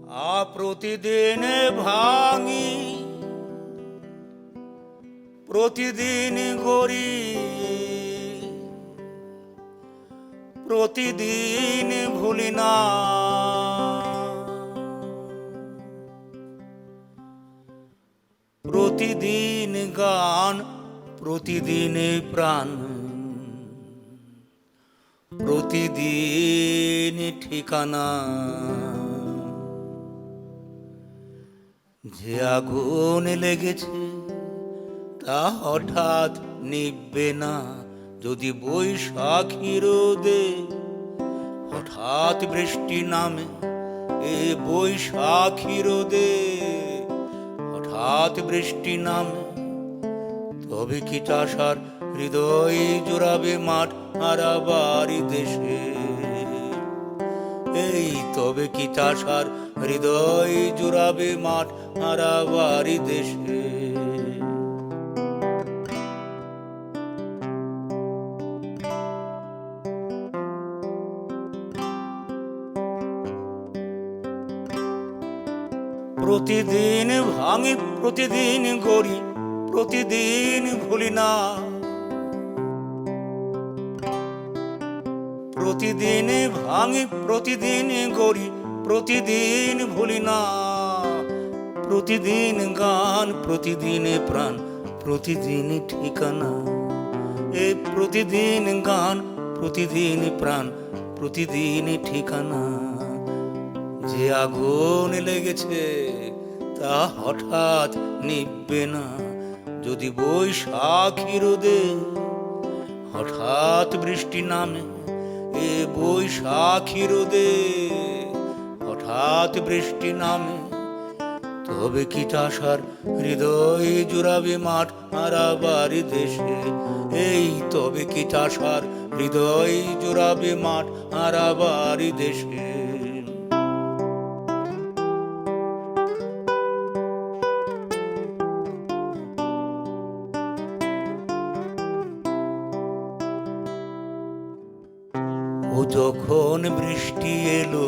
প্রতিদিন ভাঙি, প্রতিদিন গড়ি, প্রতিদিন ভুলি না। প্রতিদিন গান, প্রতিদিন প্রাণ, প্রতিদিন ঠিকানা। যে আগুন লেগেছে তা হঠাৎ নিববে না, যদি বৈশাখী রোদে হঠাৎ বৃষ্টি নামে। এ বৈশাখী রোদে হঠাৎ বৃষ্টি নামে, তবে কি চাষার হৃদয় জোড়াবে মাঠ হারাবারি দেশে। এই তবে কি চাষার হৃদয় জোড়াবে মাঠ হারাবারি দেশে। প্রতিদিন ভাঙি, প্রতিদিন গড়ি, প্রতিদিন ভুলি না। প্রতিদিন ভাঙি, প্রতিদিন গড়ি, প্রতিদিন ভুলি না। প্রতিদিন গান, প্রতিদিন প্রাণ, প্রতিদিন ঠিকানা। এই প্রতিদিন গান, প্রতিদিন প্রাণ, প্রতিদিন ঠিকানা। যে আগুন লেগেছে তা হঠাৎ নিববে না, যদি বৈশাখী রোদে হঠাৎ বৃষ্টি নামে। এ বৈশাখী রোদে হঠাৎ বৃষ্টি নামে, তবে কি চাষার হৃদয় জুড়াবে মাঠ হারাবারি দেশে। এই তবে কি চাষার হৃদয় জুড়াবে মাঠ হারাবারি দেশে। ও যখন বৃষ্টি এলো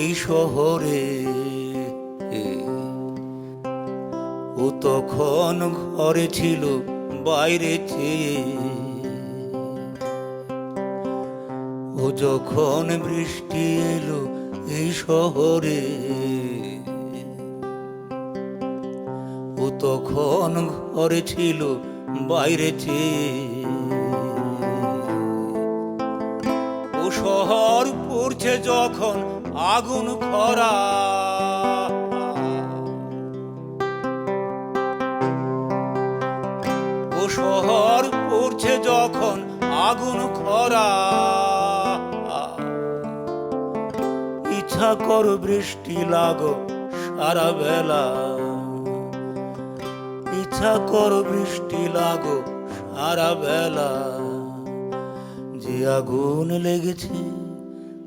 এই শহরে, ও তখন ঘরে ছিল বাইরে চেয়ে। ও যখন বৃষ্টি এলো এই শহরে, ও তখন ঘরে ছিল বাইরে চেয়ে। ও শহর পড়ছে যখন আগুন খরা, ও শহর পড়ছে যখন আগুন খরা। ইচ্ছা করো বৃষ্টি লাগো সারা বেলা, ইচ্ছা করো বৃষ্টি লাগো সারা বেলা। যে আগুন লেগেছে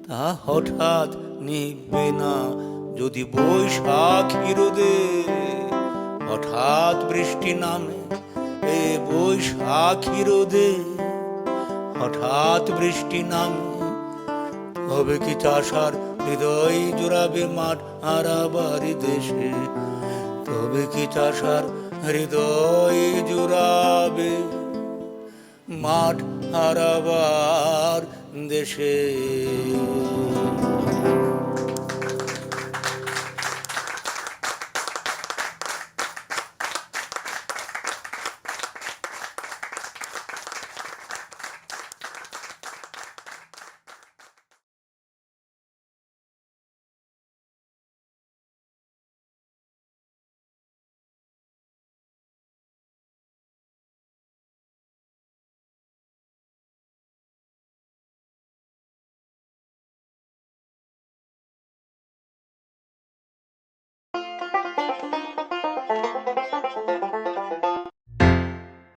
তা হঠাৎ নিববে না, যদি বৈশাখী রোদে হঠাৎ বৃষ্টি নামে। এ বৈশাখী রোদে হঠাৎ বৃষ্টি নামে, তবে কি চাষার হৃদয় জোড়াবে মাঠ হারাবারি দেশে। তবে কি চাষার হৃদয় জোড়াবে মাঠ হারাবার দেশে।